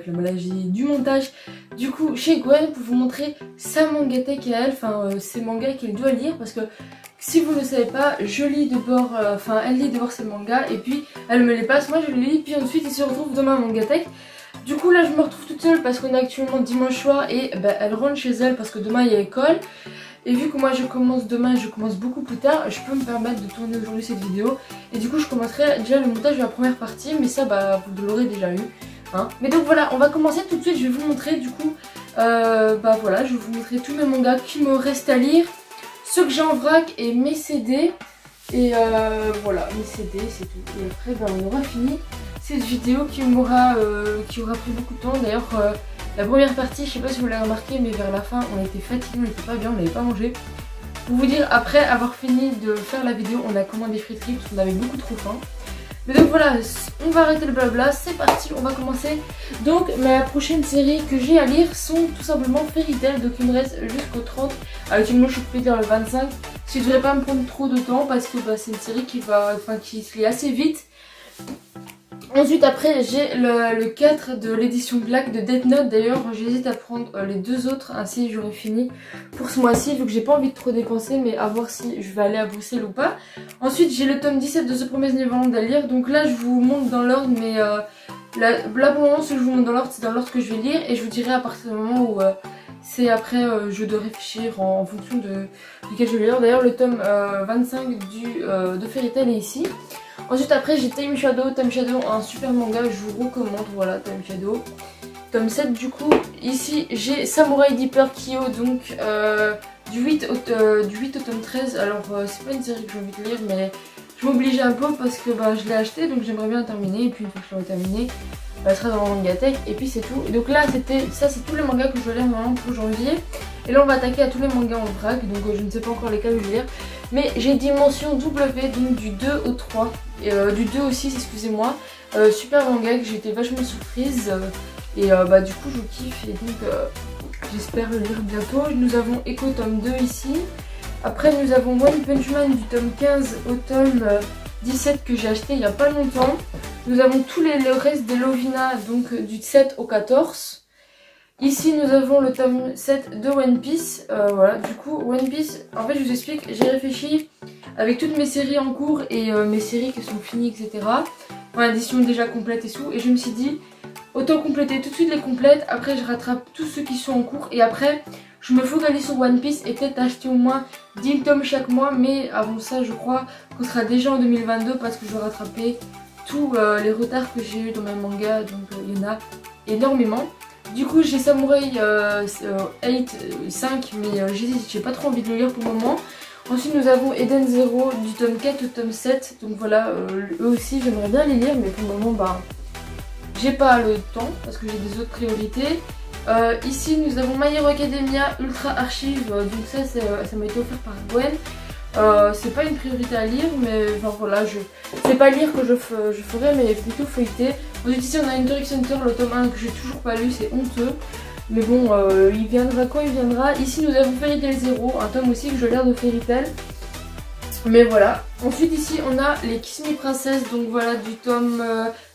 avec la maladie du montage. Du coup, chez Gwen, pour vous montrer sa mangatech à elle, enfin ses mangas qu'elle doit lire, parce que si vous ne le savez pas, je lis d'abord, elle lit d'abord ses mangas et puis elle me les passe, moi je les lis, puis ensuite ils se retrouvent dans ma mangatech. Du coup là je me retrouve toute seule parce qu'on est actuellement dimanche soir et elle rentre chez elle parce que demain il y a école. Et vu que moi je commence demain, je commence beaucoup plus tard, je peux me permettre de tourner aujourd'hui cette vidéo. Et du coup je commencerai déjà le montage de la première partie, mais ça vous l'aurez déjà eu. Hein. Mais donc voilà, on va commencer tout de suite, je vais vous montrer du coup, voilà, je vais vous montrer tous mes mangas qui me restent à lire. Ceux que j'ai en vrac et mes CD. Et voilà, mes CD c'est tout. Et après on aura fini cette vidéo qui aura pris beaucoup de temps. D'ailleurs la première partie, je sais pas si vous l'avez remarqué, mais vers la fin on était fatigués, on n'était pas bien, on n'avait pas mangé. Pour vous dire, après avoir fini de faire la vidéo, on a commandé des friteries parce qu'on avait beaucoup trop faim. Mais donc voilà, on va arrêter le blabla, c'est parti, on va commencer. Donc ma prochaine série que j'ai à lire sont tout simplement Fairy Tail, donc il me reste jusqu'au 30. Actuellement je suis occupée vers le 25, ce qui ne devrait pas me prendre trop de temps parce que c'est une série qui se lit assez vite. Ensuite après j'ai le 4 de l'édition Black de Death Note. D'ailleurs j'hésite à prendre les deux autres, ainsi j'aurai fini pour ce mois-ci vu que j'ai pas envie de trop dépenser, mais à voir si je vais aller à Bruxelles ou pas. Ensuite j'ai le tome 17 de The Promised Neverland à lire, donc là je vous montre dans l'ordre, mais là pour le moment ce que je vous montre dans l'ordre c'est dans l'ordre que je vais lire, et je vous dirai à partir du moment où c'est après je dois réfléchir en fonction duquel je vais lire. D'ailleurs le tome 25 de Fairy Tail est ici. Ensuite après j'ai Time Shadow, un super manga, je vous recommande, voilà Time Shadow. Tome 7 du coup, ici j'ai Samurai Deeper Kyo, donc du 8 au tome 13, alors c'est pas une série que j'ai envie de lire, mais je m'oblige un peu parce que je l'ai acheté, donc j'aimerais bien terminer, et puis une fois que je l'aurai terminé, elle sera dans mon mangatech, et puis c'est tout. Et donc là c'est tous les mangas que je vais lire maintenant pour janvier, et là on va attaquer à tous les mangas en vrac, donc je ne sais pas encore lesquels je vais lire. Mais j'ai dimension W, donc du 2 au 3, du 2 au 6, excusez-moi. Super manga que j'ai été vachement surprise. Et du coup je kiffe, et donc j'espère le lire bientôt. Nous avons Echo tome 2 ici. Après nous avons One Punch Man du tome 15 au tome 17 que j'ai acheté il n'y a pas longtemps. Nous avons le reste des Lovina, donc du 7 au 14. Ici nous avons le tome 7 de One Piece, voilà, du coup One Piece, en fait je vous explique, j'ai réfléchi avec toutes mes séries en cours et mes séries qui sont finies, etc. En édition déjà complète et tout, et je me suis dit, autant compléter tout de suite les complètes, après je rattrape tous ceux qui sont en cours, et après je me focalise sur One Piece et peut-être acheter au moins 10 tomes chaque mois, mais avant ça je crois qu'on sera déjà en 2022 parce que je vais rattraper tous les retards que j'ai eu dans mes mangas, donc il y en a énormément. Du coup j'ai Samurai 5, mais j'ai pas trop envie de le lire pour le moment. Ensuite nous avons Eden Zero du tome 4 au tome 7, donc voilà, eux aussi j'aimerais bien les lire, mais pour le moment j'ai pas le temps parce que j'ai des autres priorités. Ici nous avons My Hero Academia Ultra Archive, donc ça m'a été offert par Gwen. C'est pas une priorité à lire, mais enfin voilà, c'est pas lire que je ferai, mais plutôt feuilleter. Ensuite ici on a Hunter x Hunter, le tome 1 que j'ai toujours pas lu, c'est honteux. Mais bon, il viendra quand il viendra. Ici nous avons Fairy Tail 0, un tome aussi que je lire de Fairy Tail. Mais voilà. Ensuite ici on a les Kiss Me Princess, donc voilà, du tome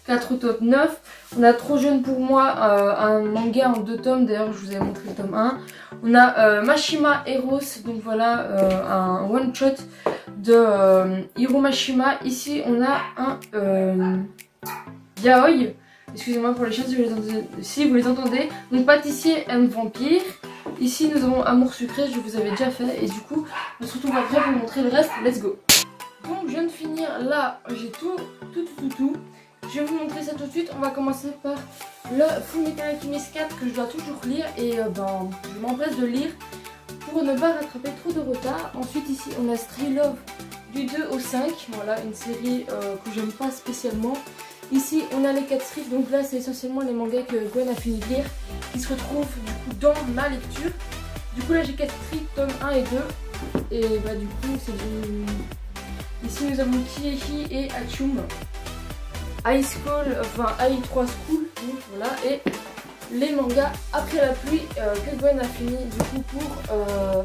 4 au tome 9. On a Trop Jeune pour moi, un manga en 2 tomes, d'ailleurs je vous avais montré le tome 1. On a Mashima Heroes, donc voilà, un one shot de Hiro Mashima. Ici on a un yaoi, excusez-moi pour les choses si vous les entendez. Donc Pâtissier aime Vampire. Ici nous avons Amour Sucré, je vous avais déjà fait, et du coup on se retrouve après pour vous montrer le reste. Let's go. Donc je viens de finir, là j'ai tout. Je vais vous montrer ça tout de suite. On va commencer par le Fullmetal Alchemist 4 que je dois toujours lire, et je m'empresse de lire pour ne pas rattraper trop de retard. Ensuite ici on a Stray Love du 2 au 5, voilà une série que j'aime pas spécialement. Ici on a les 4 strips, donc là c'est essentiellement les mangas que Gwen a fini de lire qui se retrouvent du coup dans ma lecture. Du coup là j'ai 4 strips, tome 1 et 2, et du coup c'est du... Ici nous avons Kiehi et Achum, High School, enfin AI3 School, donc voilà, et les mangas Après la pluie que Gwen a fini du coup pour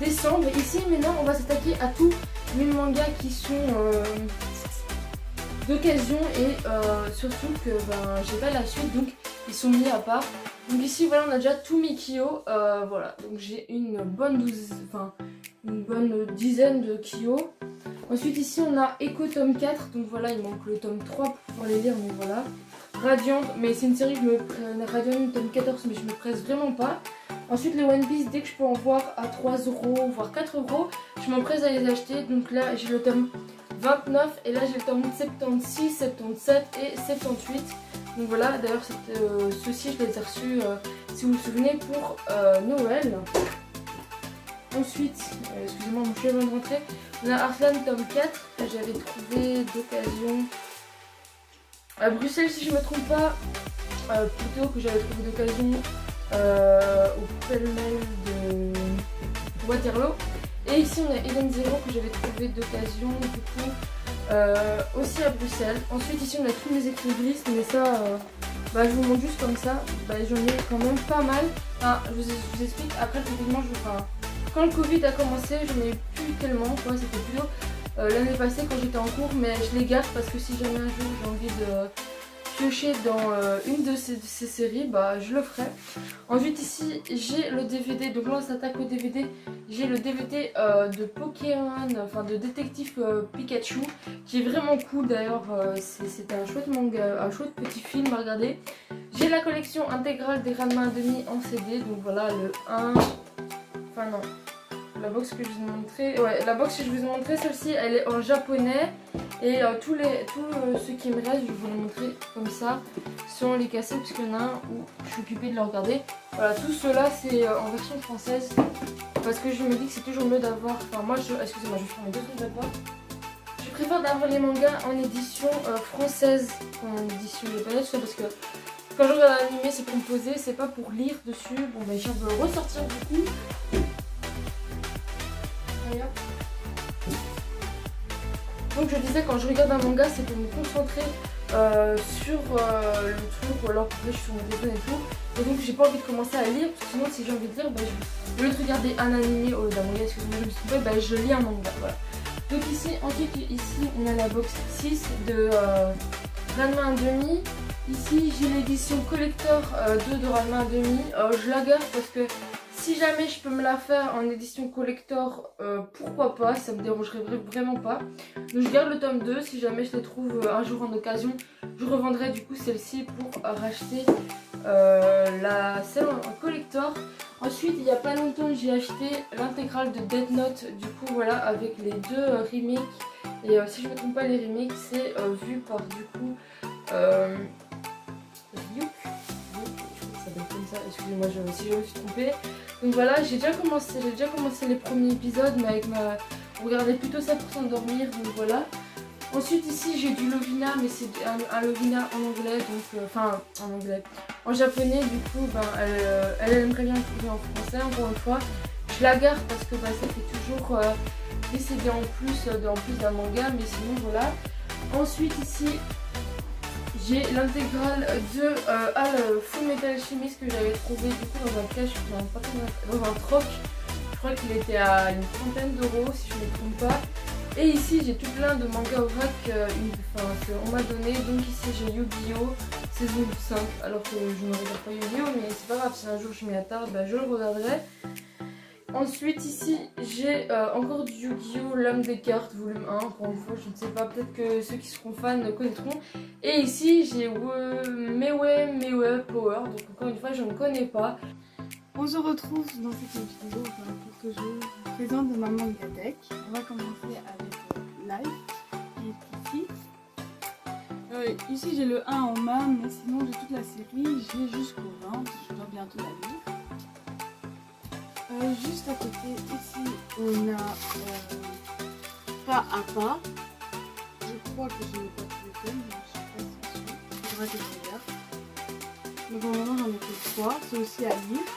décembre. Ici maintenant on va s'attaquer à tous mes mangas qui sont d'occasion, et surtout que j'ai pas la suite, donc ils sont mis à part. Donc ici voilà, on a déjà tous mes Kyo, voilà, donc j'ai une bonne dizaine de Kyo. Ensuite ici on a Echo tome 4, donc voilà, il manque le tome 3 pour pouvoir les lire, mais voilà. Radiant, mais c'est une série que je me presse, Radiant tome 14, mais je me presse vraiment pas. Ensuite les One Piece, dès que je peux en voir à 3 €, voire 4 €, je m'empresse à les acheter. Donc là j'ai le tome 29 et là j'ai le tome 76, 77 et 78. Donc voilà, d'ailleurs ceux-ci je les ai reçus, si vous vous souvenez, pour Noël. Ensuite, excusez-moi, mon chien vient de rentrer. On a Heartland tome 4 que j'avais trouvé d'occasion à Bruxelles si je me trompe pas, plutôt que j'avais trouvé d'occasion au pêle-mêle de Waterloo. Et ici on a Eden Zero que j'avais trouvé d'occasion du coup aussi à Bruxelles. Ensuite ici on a tous mes écrits-listes, mais ça je vous montre juste comme ça. J'en ai quand même pas mal. Enfin, je vous explique, après le confinement, quand le Covid a commencé, j'en ai plus tellement, c'était plutôt l'année passée quand j'étais en cours, mais je les garde parce que si jamais un jour j'ai envie de piocher dans une de ces séries, je le ferai. Ensuite ici j'ai le DVD, donc là on s'attaque au DVD. J'ai le DVD de Pokémon, enfin de Détective Pikachu, qui est vraiment cool d'ailleurs. C'était un chouette manga, un chouette petit film à regarder. J'ai la collection intégrale des Ranma 1/2 en CD, donc voilà le 1, enfin non, la box que je vous ai montré, ouais, la box que je vous ai montré, celle-ci elle est en japonais. Et tous ceux qui me restent, je vais vous les montrer comme ça, sans les casser parce qu'il y en a un où je suis occupée de le regarder. Voilà, tout cela c'est en version française parce que je me dis que c'est toujours mieux d'avoir, enfin moi excusez-moi, je vais faire mes deux trucs d'abord. Je préfère d'avoir les mangas en édition française qu'en édition japonaise, parce que quand je regarde l'animé c'est pour me poser, c'est pas pour lire dessus. Bon je vais le ressortir du coup. Regarde. Donc je disais, quand je regarde un manga, c'est pour me concentrer sur le truc, ou alors je suis sur mon téléphone et tout. Et donc j'ai pas envie de commencer à lire, parce que sinon si j'ai envie de lire, au lieu de regarder un animé au lieu d'un manga, excusez-moi je me suis trompée, je lis un manga, voilà. Donc ensuite ici on a la box 6 de Ranma 1/2. Ici j'ai l'édition collector 2 de Ranma 1/2. Je la garde parce que si jamais je peux me la faire en édition collector, pourquoi pas, ça me dérangerait vraiment pas. Donc je garde le tome 2, si jamais je les trouve un jour en occasion, je revendrai du coup celle-ci pour racheter celle en collector. Ensuite il n'y a pas longtemps j'ai acheté l'intégrale de Death Note, du coup voilà, avec les deux remakes. Et si je ne me trompe pas, les remakes c'est vu par du coup Ryuk. Ça doit être comme ça, excusez-moi si je me suis trompée. Donc voilà, j'ai déjà commencé les premiers épisodes, mais avec on regardait plutôt ça pour s'endormir, donc voilà. Ensuite ici j'ai du Lovina, mais c'est un Lovina en anglais, donc enfin en anglais, en japonais. Du coup elle aimerait bien le trouver en français. Encore une fois je la garde parce que ça fait toujours des CD en plus d'un manga, mais sinon voilà. Ensuite ici j'ai l'intégrale de Full Metal Alchemist que j'avais trouvé du coup dans un cache, dans un troc. Je crois qu'il était à une trentaine d'euros si je ne me trompe pas. Et ici j'ai tout plein de mangas au vrac qu'on m'a donné. Donc ici j'ai Yu-Gi-Oh! Saison 5, alors que je ne regarde pas Yu-Gi-Oh! Mais c'est pas grave, si un jour je m'y attarde, je le regarderai. Ensuite ici j'ai encore du Yu-Gi-Oh! L'Homme des cartes volume 1, encore une fois je ne sais pas, peut-être que ceux qui seront fans connaîtront. Et ici j'ai Mewe Power, donc encore une fois je ne connais pas. On se retrouve dans cette vidéo pour que je vous présente ma manga deck. On va commencer avec Life qui est ici. Ici j'ai le 1 en main, mais sinon j'ai toute la série, j'ai jusqu'au 20, je dois bientôt la lire. Juste à côté, ici on a Pas à Pas. Je crois que je n'ai pas tous les tomes, je ne suis pas sûre. Il faudra que je regarde. Mais pour le moment j'en ai que 3, c'est aussi à lire.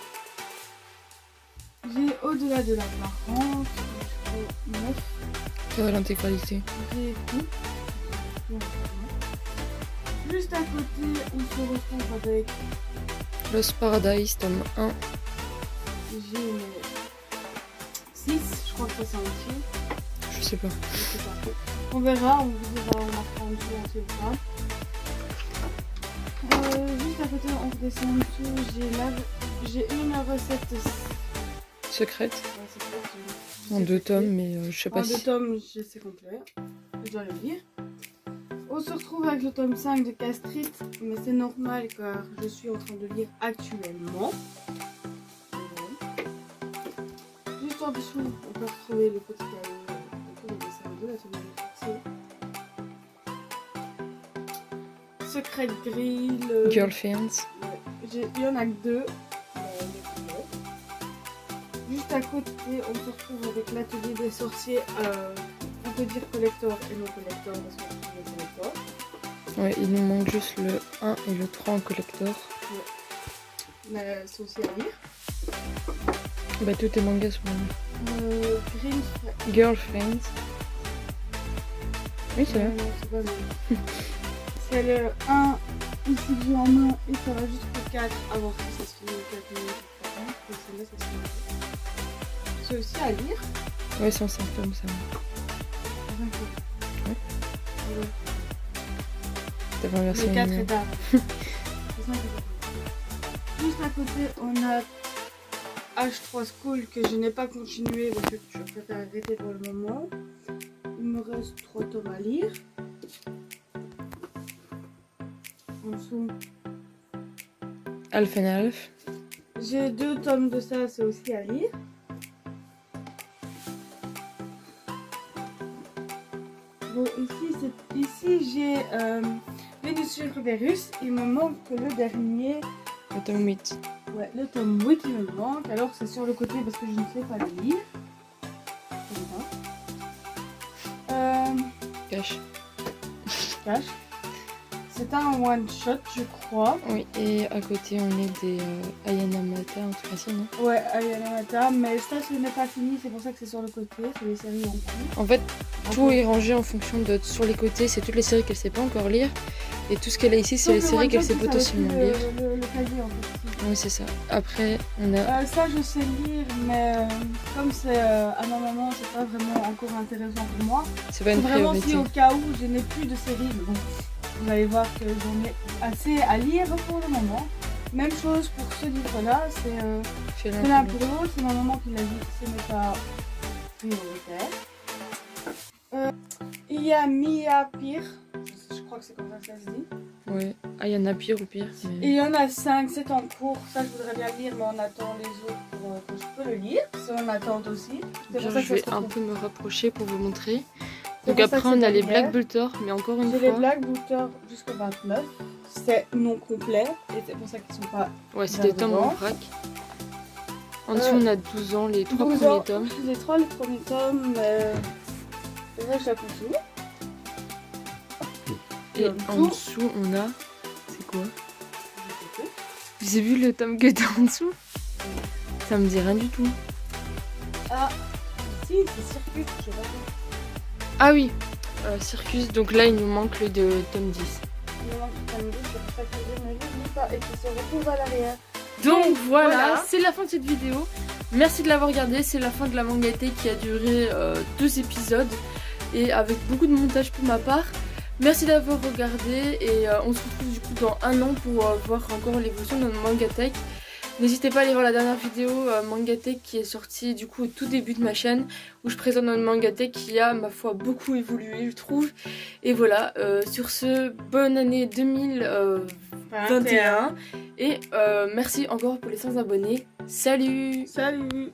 J'ai Au-delà de l'apparence, jusqu'au 9. Ça va l'intégralité. J'ai tout. Juste à côté, on se retrouve avec Lost Paradise, tome 1. J'ai 6, je crois que ça c'est entier. Je sais pas. On verra, on vous dira, on marquera en dessous entier ou pas. Juste à côté, on redescend en dessous, j'ai une recette Secrète. Ouais, secrète, En 2 tomes, mais je sais pas en si... 2 tomes, c'est complet. Je dois le lire. On se retrouve avec le tome 5 de Castrit, mais c'est normal car je suis en train de lire actuellement. Juste en dessous, on peut retrouver le petit cahier autour des dessins de la tenue de Secret Grill. Girl Fans. Ouais, il y en a que 2. Juste à côté, on se retrouve avec l'atelier des sorciers. On peut dire collector et non collector parce qu'on trouve les collectors. Ouais, il nous manque juste le 1 et le 3 en collector. Ouais. Mais c'est aussi à lire. Bah tous tes mangas sont... Green. Girl Friends. Oui, c'est vrai. C'est pas mal. C'est le 1 ici que j'ai en main et ça va jusqu'au 4 à voir si ça se finit 4 minutes. Et celle-là, ça se finit. C'est aussi à lire. Ouais, c'est en 5 tomes ça. Ouais. T'as pas inversé Le 4 numéro. est tard. Juste à côté, on a H3 School que je n'ai pas continué parce que je préfère arrêter pour le moment. Il me reste 3 tomes à lire. En dessous, Alf and Alf. j'ai 2 tomes de ça, c'est aussi à lire. Bon, ici j'ai Vénus sur Virus. Il me manque que le dernier. Le tome 8. Ouais, le tome 8 il me manque. Alors c'est sur le côté parce que je ne sais pas le lire. Cache. Cache. C'est un one shot, je crois. Oui, et à côté on est des Ayana Mata, un truc ainsi, non? Ouais, Ayana Mata, mais ça ce n'est pas fini, c'est pour ça que c'est sur le côté, c'est les séries en cours. En fait, tout est rangé en fonction de sur les côtés, c'est toutes les séries qu'elle sait pas encore lire. Et tout ce qu'elle a ici, c'est les séries qu'elle sait potentiellement lire. Le cahier en fait. Oui, c'est ça. Après, on a... Ça je sais lire, mais comme c'est à ma maman, c'est pas vraiment encore intéressant pour moi. C'est pas C'est une vraiment priorité. si au cas où je n'ai plus de séries, mais bon, vous allez voir que j'en ai assez à lire pour le moment. Même chose pour ce livre-là, c'est l'un pour l'autre, c'est ma maman qui l'a dit, ce n'est pas prioritaire. Il y a Mia Pire, je crois que c'est comme ça que ça se dit. Ouais, Ayana pire ou pire. Et Mais... il y en a 5, c'est en cours, ça je voudrais bien lire, mais on attend les autres pour que je peux le lire. C'est en attente aussi. C'est pour ça que je vais ça se un retrouve. peu me rapprocher pour vous montrer. C'est Donc pour ça après que on c'est a les derrière. Black Bolter, mais encore une J'ai les fois... Black Booter jusqu'au 29. C'est non complet et c'est pour ça qu'ils sont pas. Ouais, c'est Vers des tomes devant. en vrac. En dessous on a 12 ans, les 3 12 premiers ans. tomes. Les 3 les premiers tomes, mais le reste ça continue. Et en dessous on a... C'est quoi? Vous avez vu le tome que t'as en dessous? Ça me dit rien du tout. Ah, si, c'est Circuit, je sais pas quoi. Ah oui, Circus, donc là il nous manque le de tome 10. Il me manque le tome 10, c'est pour ça que je ne le lis pas et qu'il se retrouve à l'arrière. Donc voilà, c'est la fin de cette vidéo. Merci de l'avoir regardé, c'est la fin de la mangatée qui a duré 2 épisodes et avec beaucoup de montage pour ma part. Merci d'avoir regardé et on se retrouve du coup dans un an pour voir encore l'évolution de notre mangatech. N'hésitez pas à aller voir la dernière vidéo mangatech qui est sortie du coup au tout début de ma chaîne où je présente notre mangatech qui a ma foi beaucoup évolué je trouve. Et voilà, sur ce, bonne année 2021 et merci encore pour les 100 abonnés. Salut! Salut!